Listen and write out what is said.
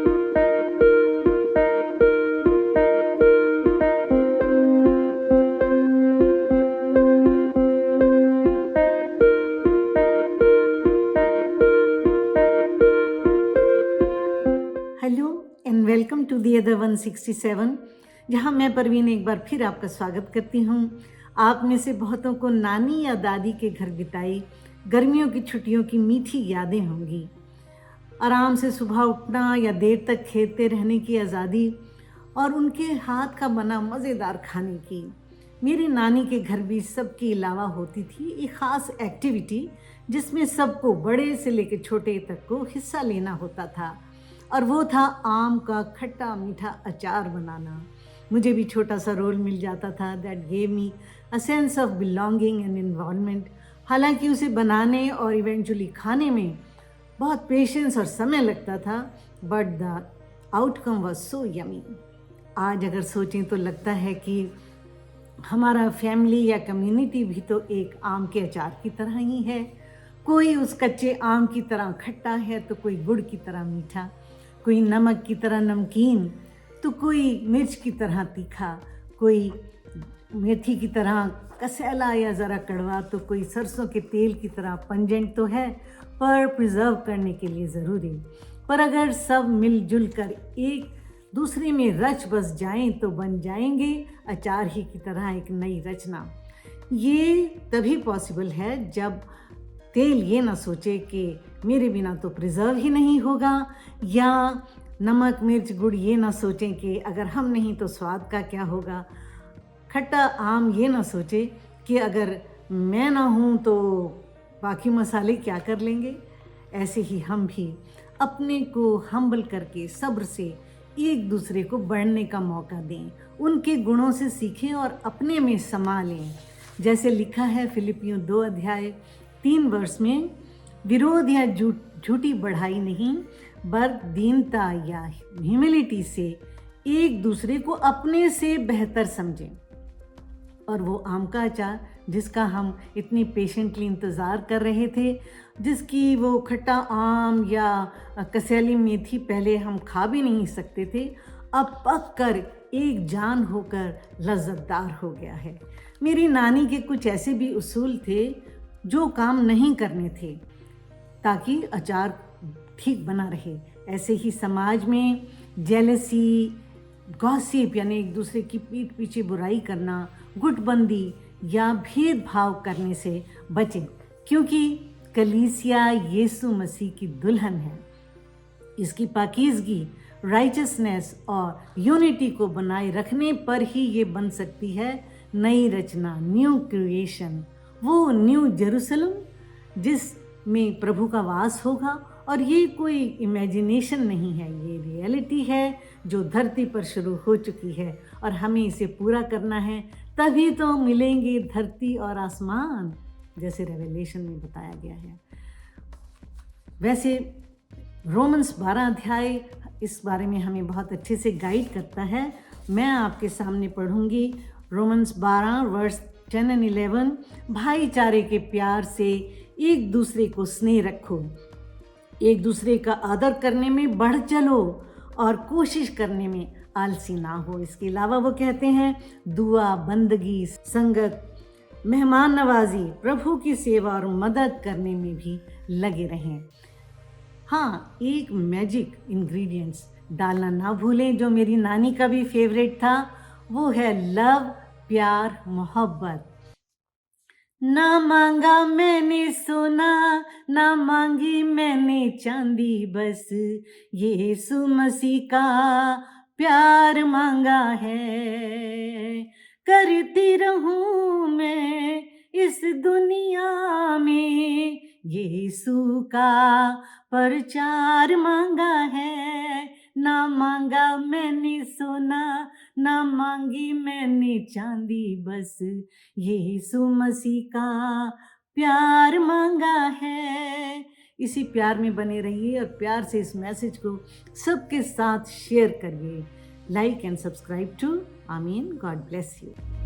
Hello and welcome to the other 167, जहाँ मैं परवीन एक बार फिर आपका स्वागत करती हूँ। आप में से बहुतों को नानी या दादी के घर बिताई गर्मियों की छुट्टियों की मीठी यादें होंगी। आराम से सुबह उठना या देर तक खेलते रहने की आज़ादी और उनके हाथ का बना मज़ेदार खाने की। मेरी नानी के घर भी सबके अलावा होती थी एक ख़ास एक्टिविटी जिसमें सबको, बड़े से लेकर छोटे तक को, हिस्सा लेना होता था, और वो था आम का खट्टा मीठा अचार बनाना। मुझे भी छोटा सा रोल मिल जाता था। That gave me a sense of belonging and involvement. हालांकि उसे बनाने और इवेंचुअली खाने में बहुत पेशेंस और समय लगता था, but the outcome was so yummy. आज अगर सोचें तो लगता है कि हमारा फैमिली या कम्युनिटी भी तो एक आम के अचार की तरह ही है। कोई उस कच्चे आम की तरह खट्टा है तो कोई गुड़ की तरह मीठा, कोई नमक की तरह नमकीन तो कोई मिर्च की तरह तीखा, कोई मेथी की तरह कसैला या ज़रा कड़वा तो कोई सरसों के तेल की तरह पंजेंट तो है, पर प्रिजर्व करने के लिए ज़रूरी। पर अगर सब मिलजुल कर एक दूसरे में रच बस जाएं तो बन जाएंगे अचार ही की तरह एक नई रचना। ये तभी पॉसिबल है जब तेल ये ना सोचे कि मेरे बिना तो प्रिजर्व ही नहीं होगा, या नमक मिर्च गुड़ ये ना सोचें कि अगर हम नहीं तो स्वाद का क्या होगा। खट्टा आम ये ना सोचे कि अगर मैं ना हूँ तो बाकी मसाले क्या कर लेंगे। ऐसे ही हम भी अपने को हम्बल करके सब्र से एक दूसरे को बढ़ने का मौका दें, उनके गुणों से सीखें और अपने में समा लें। जैसे लिखा है फिलिपियों 2 अध्याय 3 वर्ष में, विरोध या झूठी बढ़ाई नहीं, बर दीनता या ह्यूमिलिटी से एक दूसरे को अपने से बेहतर समझें। और वो आम का अचार जिसका हम इतनी पेशेंटली इंतज़ार कर रहे थे, जिसकी वो खट्टा आम या कसैली मेथी पहले हम खा भी नहीं सकते थे, अब पक कर एक जान होकर लज्जतदार हो गया है। मेरी नानी के कुछ ऐसे भी उसूल थे जो काम नहीं करने थे ताकि अचार ठीक बना रहे। ऐसे ही समाज में जेलसी, गॉसिप यानी एक दूसरे की पीठ पीछे बुराई करना, गुटबंदी या भेदभाव करने से बचें, क्योंकि कलीसिया यीशु मसीह की दुल्हन है। इसकी पाकीज़गी, राइचसनेस और यूनिटी को बनाए रखने पर ही ये बन सकती है नई रचना, न्यू क्रिएशन, वो न्यू जेरूसलम जिसमें प्रभु का वास होगा। और ये कोई इमेजिनेशन नहीं है, ये रियलिटी है जो धरती पर शुरू हो चुकी है और हमें इसे पूरा करना है। तभी तो मिलेंगे धरती और आसमान, जैसे रेवलेशन में बताया गया है। वैसे रोमन्स 12 अध्याय इस बारे में हमें बहुत अच्छे से गाइड करता है। मैं आपके सामने पढ़ूंगी रोमन्स 12 वर्स 10 और 11। भाईचारे के प्यार से एक दूसरे को स्नेह रखो, एक दूसरे का आदर करने में बढ़ चलो और कोशिश करने में आलसी ना हो। इसके अलावा वो कहते हैं दुआ, बंदगी, संगत, मेहमान नवाजी, प्रभु की सेवा और मदद करने में भी लगे रहें। हाँ, एक मैजिक इंग्रेडिएंट्स डालना ना भूलें जो मेरी नानी का भी फेवरेट था, वो है लव, प्यार, मोहब्बत। ना मांगा मैंने सोना, ना मांगी मैंने चांदी, बस यीशु मसीह का प्यार मांगा है। करती रहूं मैं इस दुनिया में यीशु का प्रचार मांगा है। ना मांगा मैंने सोना, ना मांगी मैंने चांदी, बस यीशु मसीह का प्यार मांगा है। इसी प्यार में बने रहिए और प्यार से इस मैसेज को सबके साथ शेयर करिए। लाइक एंड सब्सक्राइब टू आमीन। God bless you.